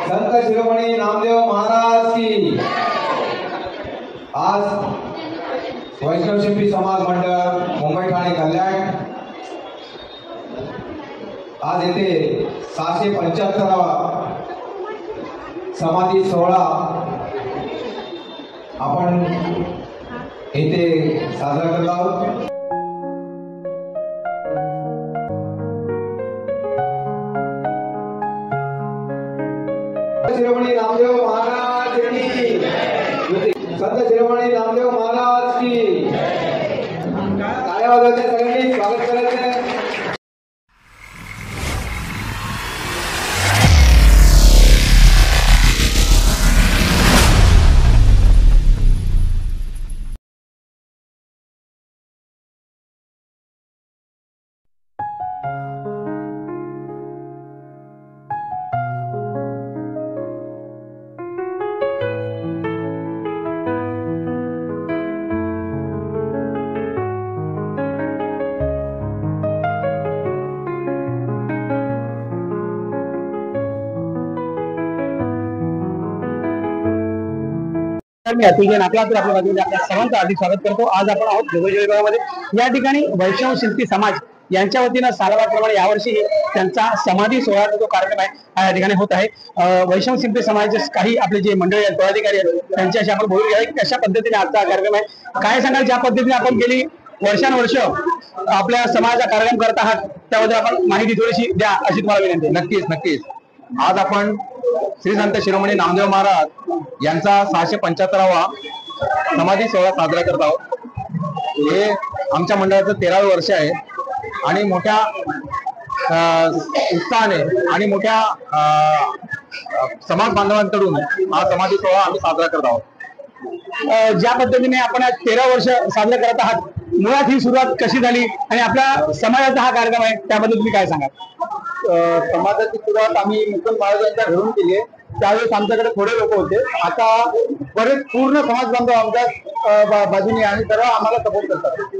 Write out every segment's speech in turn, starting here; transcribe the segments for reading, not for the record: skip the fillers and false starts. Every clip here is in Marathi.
संत शिरोमणी नामदेव महाराज की। आज वैष्णव शिंपी समाज मंडळ मुंबई ठाणे कल्याण आज येथे 675वा समाधी सोहळा आपण येथे साजरा करत आहोत। शिरोमणी नामदेव महाराज की, संत शिरोमणी नामदेव महाराज की। टाळ्या वाजवायच्या, सगळ्यांनी स्वागत करायचं। मी अतुल जैन आपल्या बाजूने आपल्या सर्वांचं हार्दिक स्वागत करतो। आज आपण आहोत जोगेश्वरी विभागामध्ये। या ठिकाणी वैष्णव शिल्पी समाज यांच्या वतीनं सालाबादप्रमाणे यावर्षी त्यांचा समाधी सोहळा जो कार्यक्रम आहे या ठिकाणी होत आहे। वैष्णव शिल्पी समाजाचे काही आपले जे मंडळी आहेत, पदाधिकारी आहेत, त्यांच्याशी आपण बोलून घ्या कशा पद्धतीने आजचा कार्यक्रम आहे, काय सांगाल ज्या पद्धतीने आपण गेली वर्षानुवर्ष आपल्या समाजाचा कार्यक्रम करत आहात त्याबद्दल आपण माहिती थोडीशी द्या अशी तुम्हाला विनंती। नक्कीच आज आपण श्री संत शिरोमणी नामदेव महाराज यांचा 675वा समाधी सोहळा साजरा करत आहोत। हे आमच्या मंडळाचं 13वे वर्ष आहे आणि मोठ्या उत्साहाने आणि मोठ्या समाज बांधवांकडून हा समाधी सोहळा आम्ही साजरा करत आहोत। ज्या पद्धतीने आपण 13 वर्ष साजरे करत आहात, मुळात ही सुरुवात कशी झाली आणि आपल्या समाजाचा हा कार्यक्रम आहे त्याबद्दल तुम्ही काय सांगाल? समाजाची सुरुवात आम्ही मुकुंद महाराजांच्या घरून केली आहे। त्यावेळेस आमच्याकडे थोडे लोक होते, आता बरेच पूर्ण समाज बांधव आमच्या बाजूने आणि सर्व आम्हाला सपोर्ट करतात।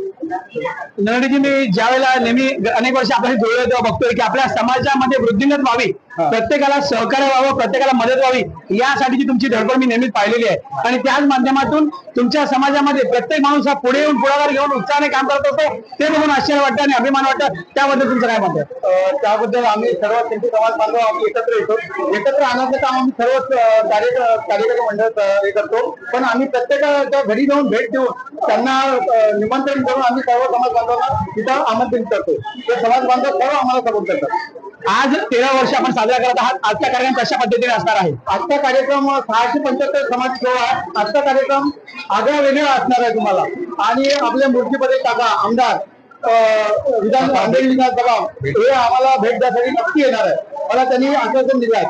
नरडीजी, मी ज्यावेळेला नेहमी अनेक वर्ष आपल्याशी जोडले तेव्हा बघतोय की आपल्या समाजामध्ये वृद्धिंगत व्हावी, प्रत्येकाला सहकार्य व्हावं, प्रत्येकाला मदत व्हावी यासाठीची तुमची धडपड मी नेहमीच पाहिलेली आहे आणि त्याच माध्यमातून तुमच्या समाजामध्ये प्रत्येक माणूस हा पुढे येऊन पुढाकार घेऊन उत्साहाने काम करत असतो। ते बघून आश्चर्य वाटतं आणि अभिमान वाटतं। त्याबद्दल तुमचं काय मत आहे? त्याबद्दल आम्ही सर्व शिंपी समाज बांधव आम्ही एकत्र येतो, एकत्र आणायचं काम आम्ही सर्वच कार्यकर्ते मंडळ हे करतो। पण आम्ही प्रत्येकाच्या घरी जाऊन भेट देऊन त्यांना निमंत्रण करून आम्ही सर्व समाज बांधवांना तिथं आमंत्रित करतो। ते समाज बांधव सर्व आम्हाला सपोर्ट करतात। आज 13 वर्ष आपण साजरा करत आहात, आजचा कार्यक्रम कशा पद्धतीने असणार आहे? आजचा कार्यक्रम 675 समाज सोहळा आहे। आजचा कार्यक्रम आगळा वेगळा असणार आहे तुम्हाला। आणि आपले मूर्तीपदे काका आमदार विधानसभा हे आम्हाला भेट द्यासाठी नक्की येणार आहे, मला त्यांनी आश्वासन दिलं आहे।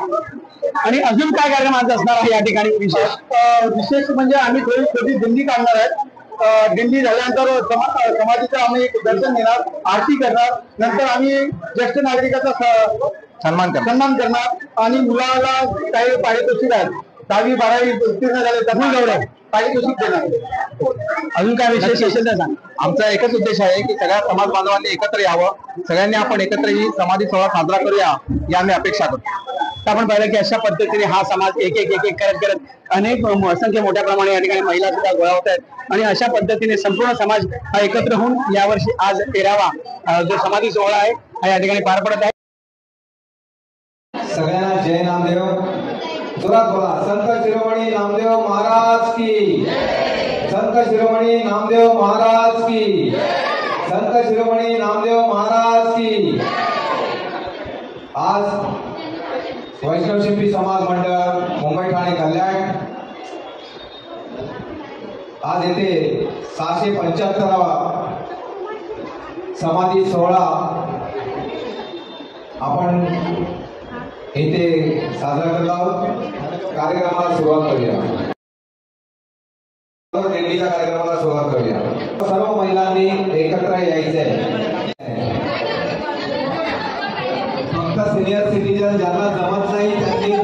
आणि अजून काय कार्यक्रम आज असणार आहे या ठिकाणी? विशेष म्हणजे आम्ही थोडी छोटी दिंडी काढणार आहे। दिंडी झाल्यानंतर समाधीचं आम्ही एक दर्शन घेणार, आरती करणार, नंतर आम्ही ज्येष्ठ नागरिकाचा सन्मान करणार आणि मुलाला काही पारितोषिक आहेत, 10वी 12वी उत्तीर्ण झाले त्यांना पारितोषिक देणार। अजून काय विशेष असेल तर सांग। आमचा एकच उद्देश आहे की सगळ्या समाज बांधवांनी एकत्र यावं, सगळ्यांनी आपण एकत्र ही समाधी सोहळा साजरा करूया या आम्ही अपेक्षा करतो। आपण पाहिलं की अशा पद्धतीने हा समाज एक एक करत अनेक असंख्य मोठ्या प्रमाणे या ठिकाणी महिला सुद्धा गोळा होत आहेत आणि अशा पद्धतीने संपूर्ण समाज हा एकत्र होऊन यावर्षी आज 13वा जो समाधी सोहळा आहे हा या ठिकाणी पार पडत आहे। सगळ्यांना जय नामदेव, जोरात बोला। संत शिरोमणी नामदेव महाराज की, संत शिरोमणी नामदेव महाराज की, संत शिरोमणी नामदेव महाराज की। आज वैष्णव शिंपी समाज मंडळ मुंबई ठाणे कल्याण आज येथे 675वा समाधी सोहळा आपण येथे साजरा करत आहोत। कार्यक्रमाला सुरुवात करूया, दिंडीच्या कार्यक्रमाला सुरुवात करूया। सर्व महिलांनी एकत्र यायचे आहे। फक्त सिनियर सिटीजन ज्यांना जमत नाही त्यांनी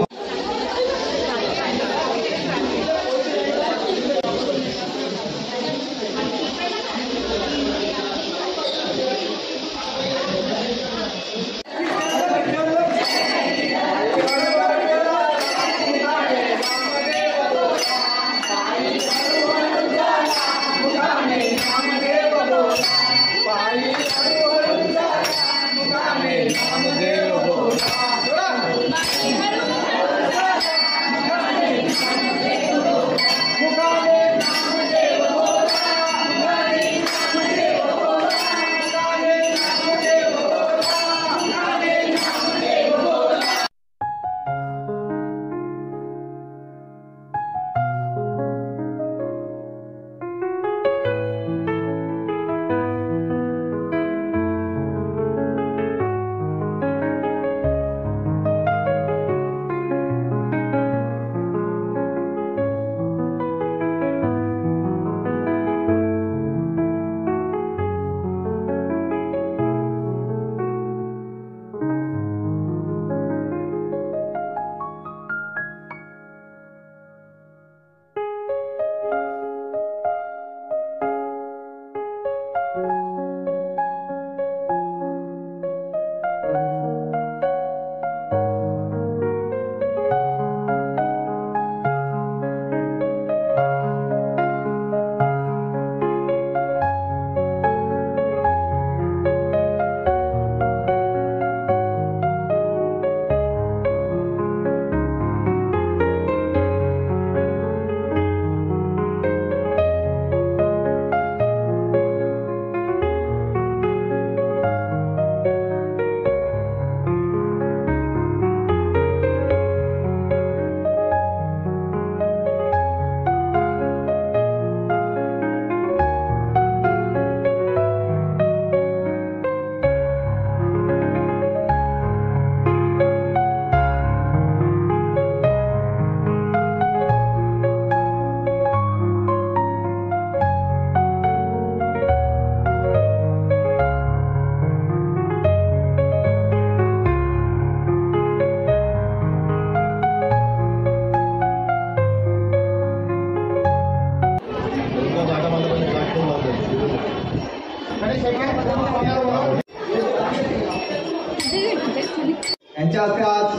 त्यांच्या हस्ते आज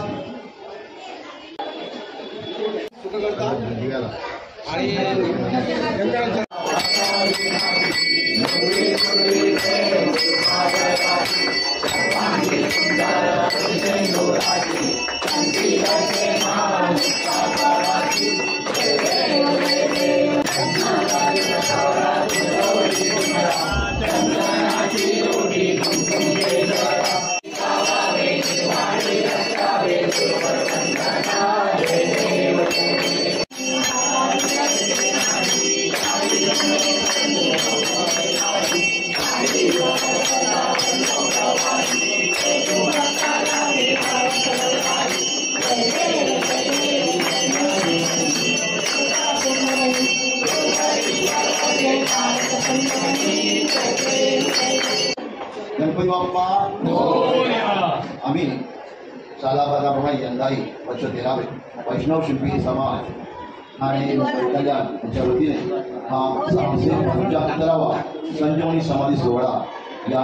गणपती बाप्पा आम्ही सालाबादाप्रमाणे यंदाही वर्ष 13वे वैष्णव शिल्पी समाज आणि कल्याण यांच्या वतीने हा 675वा संजीवनी समाधी सोहळा या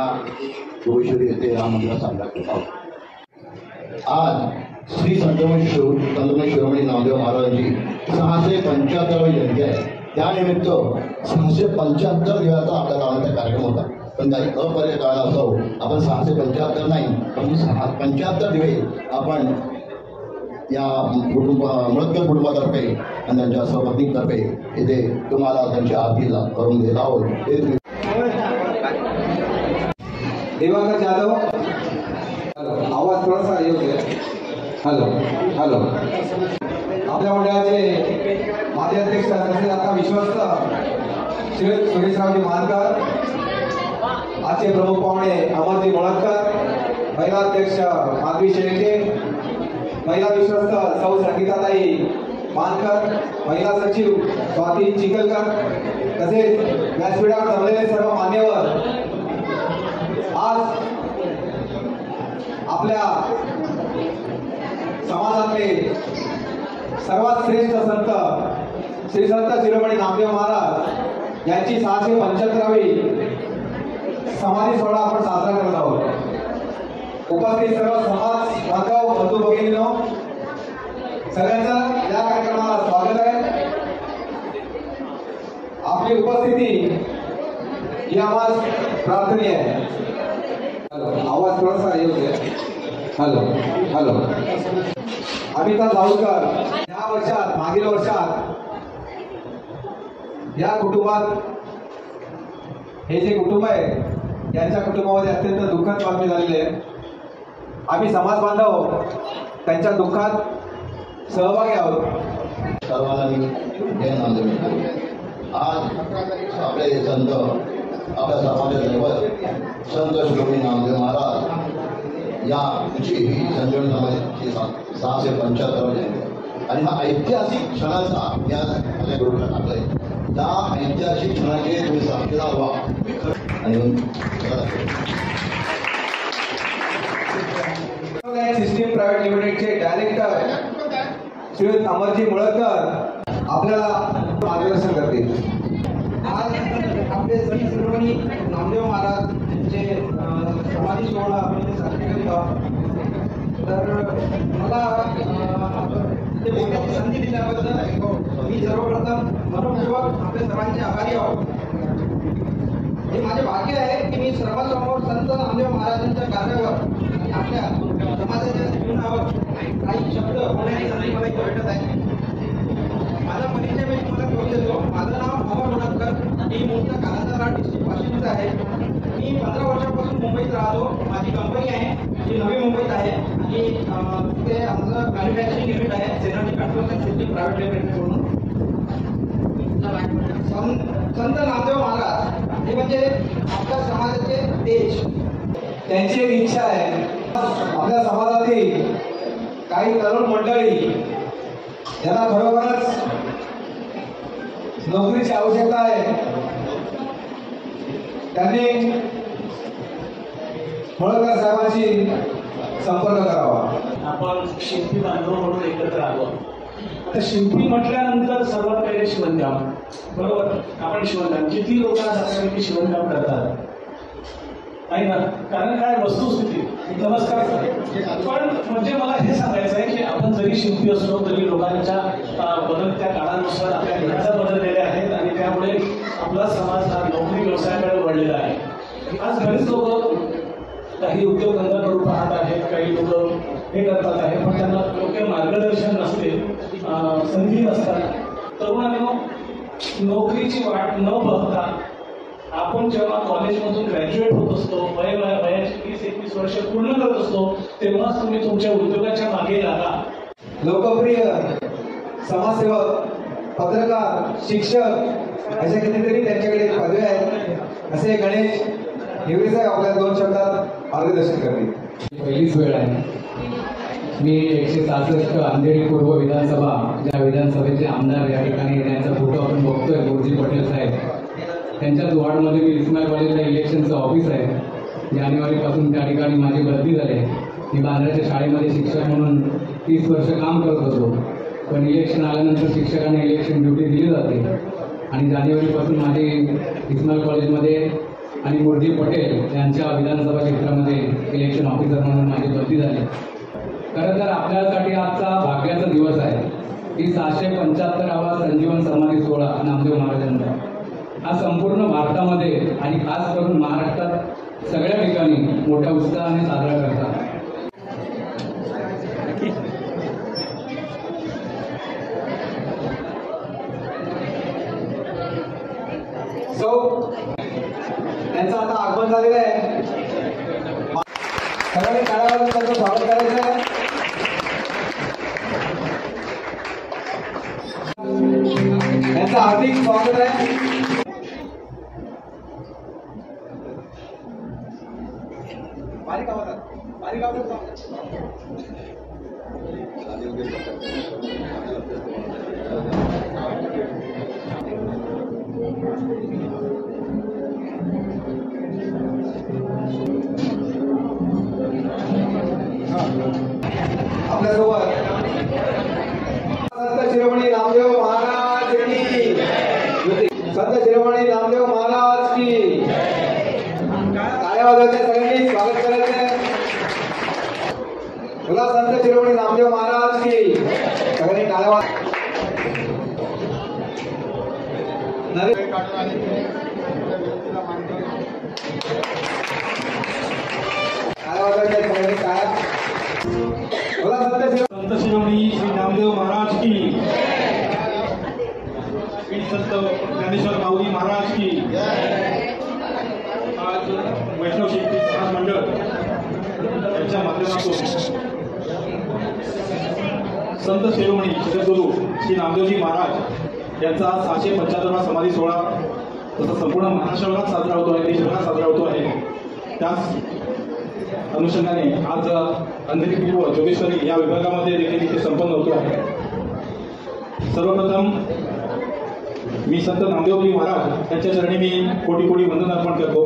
जोगेश्वरी येथे राम मंदिरात साजरा करत आहोत। आज श्री संजीवनी तंत्रज्ञ शिरोमणी नामदेव महाराजांची 675वी जयंती आहे। त्यानिमित्त 675 दिवसाचा आपल्या गावाचा कार्यक्रम होता, पण काही अपर्याय काळ असो आपण 675 नाही पण 75 दिवे आपण या मुळतकर कुटुंबातर्फे आणि त्यांच्या सहपत्नीतर्फे इथे तुम्हाला त्यांच्या आरतीला करून देत आहोत। दिवाकर जाधव, आवाज थोडासा येऊ दे। हॅलो हॅलो, आपल्या मंडळाचे माजी अध्यक्ष तसेच आता विश्वस्त श्री सुरेशरावजी मानकर, आजचे प्रमुख पाहुणे अमरजी मोळकर, महिला अध्यक्ष माधवी शेळके, महिला विश्वस्त सौ संगीताताई मानकर, महिला सचिव स्वाती चिखलकर, तसेच व्यासपीठावर जमलेले सर्व मान्यवर, आज आपल्या समाजातले सर्वात श्रेष्ठ संत श्री संत शिरोमणी नामदेव महाराज यांची 675वी समाधी सोहळा आपण साजरा करत आहोत। उपस्थित सर्व समाज बांधव बंधू भगिनींनो, सगळ्यांचं या कार्यक्रमाला स्वागत आहे। आपली उपस्थिती ही आम्हाला प्रार्थनीय आहे। आवाज थोडासा येऊ दे। हॅलो हॅलो, अमिता जाऊकर, या वर्षात मागील वर्षात या कुटुंबात हे जे कुटुंब आहे यांच्या कुटुंबामध्ये अत्यंत दुःखद बातमी झालेली आहे। आम्ही समाज बांधव त्यांच्या दुःखात सहभागी आहोत। सर्वांना जय नामदेव। आज आपले संत आपल्या समाजाचे दैवत संत शिरोमणी नामदेव महाराज यांची ही संजीवनी समाधीची 675 जयंती आणि हा ऐतिहासिक क्षणाचा या आपल्या गुरुकडे टाकलाय। त्या ऐतिहासिक क्षणाचे तुम्ही साक्षीदार व्हा आणि सिस्टीम प्रायव्हेट लिमिटेडचे डायरेक्टर श्री अमरजी मुळकर आपल्याला मार्गदर्शन करतील। आज आपले श्री शिरोमणी नामदेव महाराज यांचे समाधी सोहळा आपण साजरे करीत आहोत। तर मला इथे बोलण्याची संधी दिल्याबद्दल मी सर्वप्रथम मनपूर्वक आपल्या सर्वांचे आभारी आहोत। हे माझे भाग्य आहे की मी सर्वांसमोर संत नामदेव महाराजांच्या कार्यावर आणि आपल्या समाजाच्या जीवनावर काही शब्द बोलण्याची संधी मला इथे भेटत आहे। माझा परिचय मी तुम्हाला करून देतो। माझं नाव अमर मुळकर, मी मूळचा कालांतराळ डिस्ट्रिक्ट वाशिमचा आहे। मी 15 वर्षापासून मुंबईत राहतो। माझी कंपनी आहे जी नवी मुंबईत आहे आणि तिथे आमचं मॅन्युफॅक्चरिंग युनिट आहे, Synergy control and safety private limited म्हणून। संत नामदेव महाराज हे म्हणजे आपल्या समाजाचे तेज। त्यांची एक इच्छा आहे, आपल्या समाजातील काही तरुण मंडळी ज्यांना खरोखरच नोकरीची आवश्यकता आहे, त्यांनी मुळकर साहेबांशी संपर्क करावा। आपण शिल्पी बांधव म्हणून एकत्र आलो। आता शिल्पी म्हटल्यानंतर सर्वात पहिले शिवणकाम, बरोबर? आपण शिवणकाम, किती लोकांना की शिवणकाम करतात, आहे ना, कारण काय वस्तुस्थिती. नमस्कार सर. पण म्हणजे मला हे सांगायचं आहे की आपण जरी शिंपी असलो तरी लोकांच्या बदलत्या काळानुसार आपल्या गरजा बदललेल्या आहेत आणि त्यामुळे आपला समाज हा नोकरी व्यवसायाकडे वळलेला आहे. आज बरेच लोक काही उद्योगधंदा करून पाहत आहेत, काही लोक हे करतात आहे, पण त्यांना योग्य मार्गदर्शन नसते, संधी नसतात. तरुणांनो, नोकरीची वाट न बघता आपण जेव्हा कॉलेजमधून ग्रॅज्युएट होत असतो, वयाची 30-31 वर्ष पूर्ण करत असतो, तेव्हाच तुम्ही तुमच्या उद्योगाच्या मागे लागा. लोकप्रिय समाजसेवक, पत्रकार, शिक्षक अशा कितीतरी त्यांच्याकडे पदव्या आहेत. असे गणेश हिवरे साहेब आपल्या 2 शब्दात मार्गदर्शन करतील. पहिलीच वेळ आहे. मी 166 अंधेरी पूर्व विधानसभा, ज्या विधानसभेचे आमदार या ठिकाणी येण्याचा फोटो आपण बघतोय, गुरुजी पटेल साहेब, त्यांच्याच वॉर्डमध्ये मी इस्माईल कॉलेजला इलेक्शनचं ऑफिस आहे. जानेवारीपासून त्या ठिकाणी माझी बदली झाली. मी बांद्राच्या शाळेमध्ये शिक्षक म्हणून 30 वर्ष काम करत होतो, पण इलेक्शन आल्यानंतर शिक्षकांना इलेक्शन ड्युटी दिली जाते आणि जानेवारीपासून माझी इस्माईल कॉलेजमध्ये आणि गुरुजी पटेल यांच्या विधानसभा क्षेत्रामध्ये इलेक्शन ऑफिसर म्हणून माझी बदली झाली. खरं तर आपल्यासाठी आजचा भाग्याचा दिवस आहे की 675वा संजीवन समाधी सोहळा नामदेव महाराजांचा हा संपूर्ण भारतामध्ये आणि खास करून महाराष्ट्रात सगळ्या ठिकाणी मोठ्या उत्साहाने साजरा करतात. त्यांचं आता आगमन झालेलं आहे. सगळ्यांनी काळावर त्यांचं स्वागत करायचं आहे. त्यांचं हार्दिक स्वागत आहे. आपल्यासोबत संत शिरोमणी नामदेव महाराज की, संत शिरोमणी नामदेव महाराज की टाळ्या वाजवायच्या, सगळ्यांनी स्वागत करायचं. बोला संत शिरोमणी नामदेव महाराज की. सगळ्यांनी टाळ्या वाजवा. संत शिरोमणी श्री नामदेव महाराज की, श्री संत ज्ञानेश्वर माऊली महाराज की. आज वैष्णव शिंपी समाज मंडळ यांच्या माध्यमातून संत शिरोमणी जगद्गुरू श्री नामदेवजी महाराज यांचा 675वा समाधी सोहळा तसा संपूर्ण महाराष्ट्रात साजरा होतो आहे, देशभरात साजरा होतो आहे. त्याच अनुषंगाने आज अंधेरी पूर्व जोगेश्वरी या विभागामध्ये देखील इथे संपन्न होतो आहे. सर्वप्रथम मी संत नामदेवजी महाराज यांच्या चरणी मी कोटी कोटी वंदन अर्पण करतो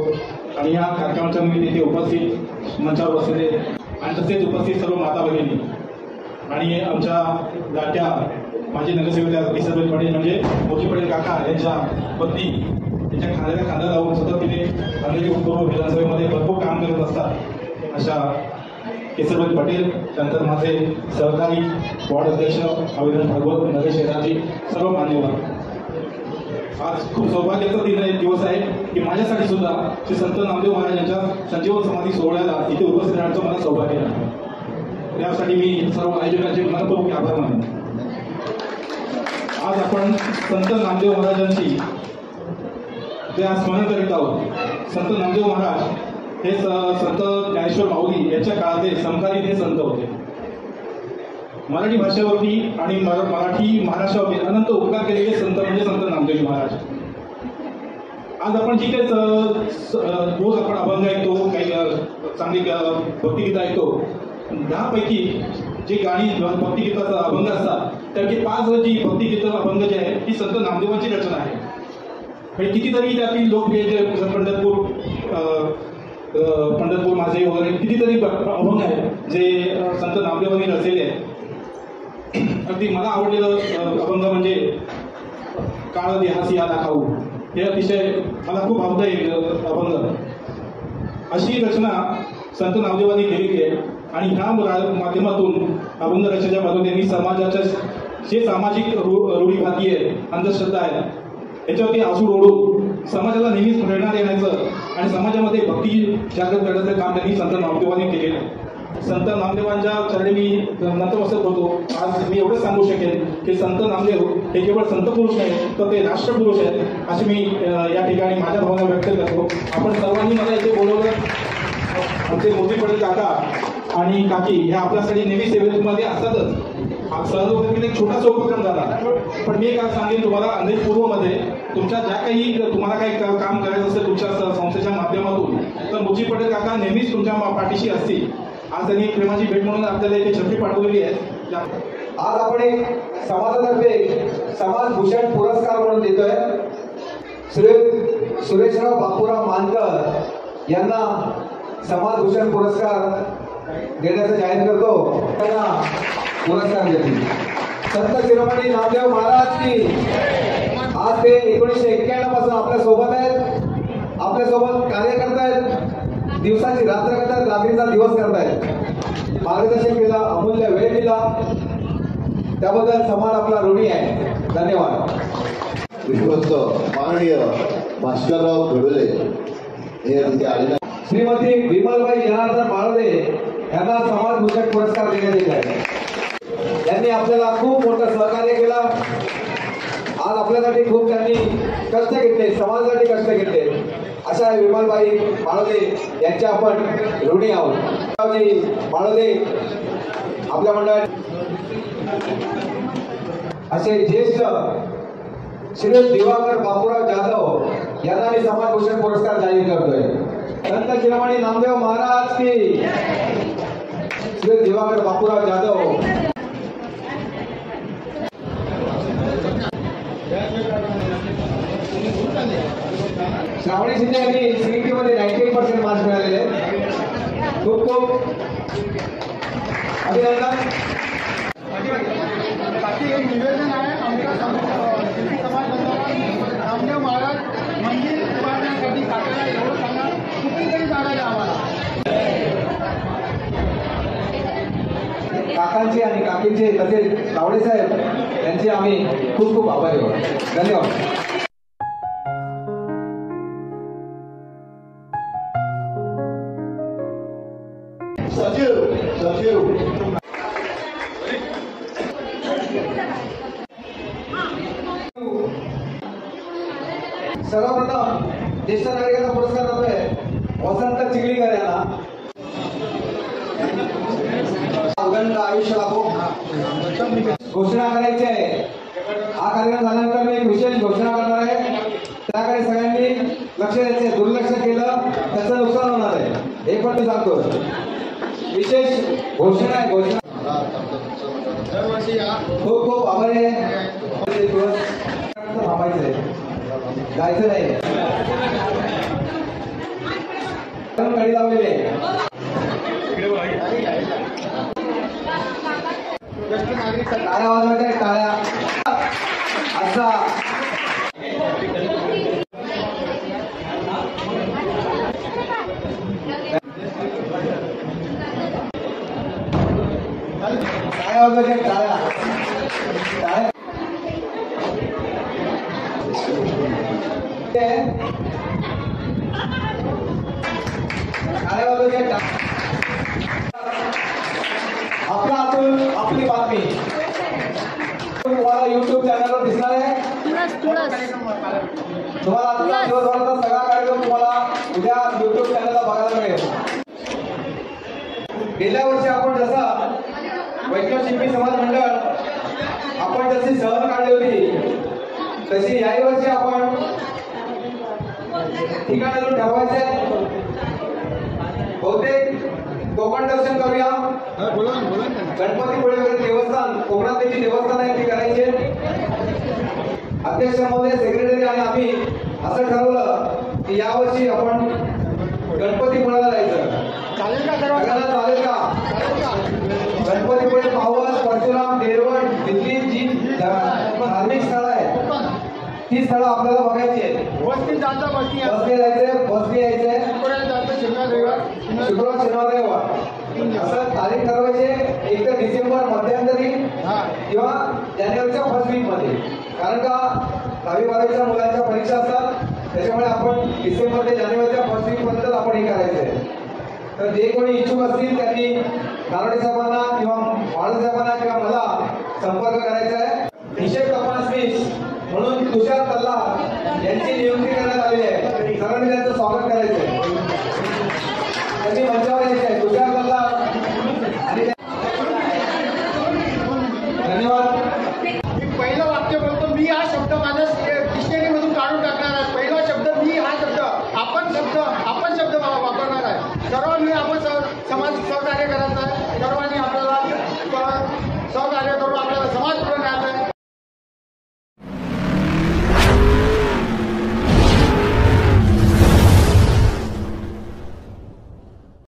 आणि या कार्यक्रमाच्या मी तिथे उपस्थित मंचावर बसलेले आणि तसेच उपस्थित सर्व माता भगिनी आणि आमच्या लाट्या माजी नगरसेवक किशोरभाई पटेल म्हणजे मोठी पटेल काका यांच्या पत्नी त्यांच्या खांद्याला खांदा लावून सतत तिथे अंधेरी पूर्व विधानसभेमध्ये भरपूर काम करत असतात अशा केसरभाई पटेल, त्यानंतर माझे सहकारी वॉर्ड अध्यक्ष अविनाश भागवत, नगर शहराची सर्व मान्यवर. आज खूप सौभाग्याचा दिवस आहे की माझ्यासाठी सुद्धा श्री संत नामदेव महाराज यांच्या संजीवन समाधी सोहळ्याला इथे उपस्थित राहण्याचं मला सौभाग्य आहे. त्यासाठी मी सर्व आयोजकांचे मनपूर्वक आभार मानतो. आज आपण संत नामदेव महाराजांची जे स्मरण करीत आहोत. संत नामदेव महाराज हे संत ज्ञानेश्वर माऊली यांच्या काळातले समकालीन हे संत होते. मराठी भाषेवरती आणि मराठी महाराष्ट्रावरती अनंत उपकार केलेले संत म्हणजे संत नामदेवजी महाराज. आज आपण जी काही रोज आपण अभंग ऐकतो, काही चांगली भक्तिगीतं ऐकतो, 10 पैकी जी गाणी भक्तिगीताचा अभंग असतात त्यापैकी 5 जी भक्तिगीतं अभंग जे आहे ती संत नामदेवांची रचना आहे. म्हणजे कितीतरी त्यातील लोकप्रिय जे पंढरपूर माझे वगैरे कितीतरी अभंग आहेत जे संत नामदेवांनी रचलेले आहेत. अगदी मला आवडलेलं अभंग म्हणजे काळ देहासी या दाखवू, हे अतिशय मला खूप आवडतं अभंग. अशी रचना संत नामदेवांनी केलेली आहे. आणि ह्या माध्यमातून अभंग रचनेच्या बाजूने त्यांनी समाजाच्या जे सामाजिक रूढीभाती आहेत, अंधश्रद्धा आहेत, याच्यावरती आसूड ओढून समाजाला नेहमीच प्रेरणा देण्याचं आणि समाजामध्ये भक्ती जागृत करण्याचं काम त्यांनी संत नामदेवांनी केलेलं आहे. संत नामदेवांच्या चरणी मी नतमस्तक होतो. आज मी एवढंच सांगू शकेन की संत नामदेव हे केवळ संत पुरुष नाहीत, तर ते राष्ट्रपुरुष आहेत, अशी मी या ठिकाणी माझ्या भावना व्यक्त करतो. आपण सर्वांनी मला इथे बोलवलं. आमचे मोदी पटेल काका आणि काकी ह्या आपल्यासाठी नेहमी सेवेमध्ये असतातच. सहज एक छोटासा उपक्रम झाला, पण मी काय सांगेन तुम्हाला, अंधेरी पूर्वमध्ये तुमच्या ज्या काही तुम्हाला काही काम करायचं असेल तुमच्या संस्थेच्या माध्यमातून, तर मोदी पटेल काका नेहमीच तुमच्या पाठीशी असतील. आज त्यांनी प्रेमाची भेट म्हणून आपल्याला इथे छत्री पाठवलेली आहे. आज आपण एक समाजातर्फे समाज भूषण पुरस्कार म्हणून देतोय. सुरेशराव बापूराव मानकर यांना समाज भूषण पुरस्कार देण्याचं जाहीर करतो. त्यांना पुरस्कार देतील संत शिरोमणी नामदेव महाराज की. आज ते 1991 पासून आपल्या सोबत आहेत, आपल्या सोबत कार्य करतायत, दिवसाची रात्र करतायत, रात्रीचा दिवस करतायत. मार्गदर्शन केलं, अमूल्य वेळ दिला, त्याबद्दल समाज आपला ऋणी आहे. धन्यवाद. विश्वस्त माननीय भास्करराव घडोले हे तिथे आलेले. श्रीमती विमलबाई जनार्दन माळवे यांना समाज भूषण पुरस्कार देण्यात येत आहे. यांनी आपल्याला खूप मोठं सहकार्य केलं. आज आपल्यासाठी खूप त्यांनी कष्ट घेतले, समाजासाठी कष्ट घेतले. अशा विमलबाई माळवे यांच्या आपण ऋणी आहोत. माळवे आपल्या मंडळात असे ज्येष्ठ श्री दिवाकर बापूराव जाधव यांना मी समाज भूषण पुरस्कार जाहीर करतोय. संत शिरोमणी नामदेव महाराज की. श्री दिवाकर बापूराव जाधव. श्रावणी शिंदे यांनी सीईटीमध्ये 98% मार्क्स मिळालेले. खूप खूप अभिनंदन. बाकी एक निवेदन आहे आमच्या समाज नामदेव महाराज मंदिर उभारण्यासाठी काकाला एवढं सांगा, कुठेतरी जागा द्या आम्हाला. काकांचे आणि काकींचे तसेच तावडे साहेब यांचे आम्ही खूप खूप आभारी आहोत. धन्यवाद. सर्वप्रथम ज्येष्ठ नागरिकाचा पुरस्कार जातोय वसंत चिखलीकर यांना. उदंड आयुष्य लाभो घोषणा करायची आहे. हा कार्यक्रम झाल्यानंतर मी एक विशेष घोषणा करणार आहे. त्याकडे सगळ्यांनी लक्ष द्यायचे. दुर्लक्ष केलं त्याचं नुकसान होणार आहे, हे पण मी सांगतो. विशेष घोषणा आहे. घोषणा खूप खूप आभारी आहे. थांबायचं आहे, जायचं नाही. गाडी लावलेली आहे. टाळ्या वाजवायच्या, टाळ्या. असा टाळ्या वाजवायच्या, टाळ्या. टाळ्या आपला हातून आपली बातमी तुम्हाला युट्यूब चॅनलवर दिसणार आहे. तुम्हाला आजचा दिवसभराचा सगळा कार्यक्रम तुम्हाला उद्या युट्यूब चॅनलला बघायला मिळेल. गेल्या वर्षी आपण जसा वैष्णव शिंपी समाज मंडळ आपण जशी सहल काढली होती, तशी याही वर्षी आपण ठिकाणावरून ठरवायचे. बहुतेक कोकण दर्शन करूया. गणपतीपुळे वगैरे देवस्थान, कोकणात त्याची देवस्थान आहे ती करायची. अध्यक्ष महोदय, सेक्रेटरी आणि आम्ही असं ठरवलं की यावर्षी आपण गणपतीपुळ्याला जायचं. चालेल का? सगळ्यांना चालेल का? गणपतीपुळे, पावस, परशुराम, देरवड, दिल्ली जी धार्मिक स्थळं आहेत ती स्थळं आपल्याला बघायची आहेत. बसने जायचं, बसने जायचंय, बसने यायचंय. शुक्रवार शनिवार रविवार असं तारीख ठरवायचे. एक तर डिसेंबर मध्यंतरी किंवा जानेवारीच्या फर्स्ट वीक मध्ये, कारण का 10वी-12वीच्या मुलांच्या परीक्षा असतात, त्याच्यामुळे आपण डिसेंबर ते जानेवारीच्या फर्स्ट वीक पर्यंत आपण हे करायचंय. तर जे कोणी इच्छुक असतील त्यांनी नारोडे साहेबांना किंवा वाळू साहेबांना किंवा मला संपर्क करायचा आहे. हिशेब तपासनीस म्हणून तुषार तल्ला यांची नियुक्ती करण्यात आलेली आहे. सर्वांनी त्यांचं स्वागत करायचं आहे. त्यांनी मंचावर यायचं आहे. तुषार तल्ला आणि धन्यवाद. पहिलं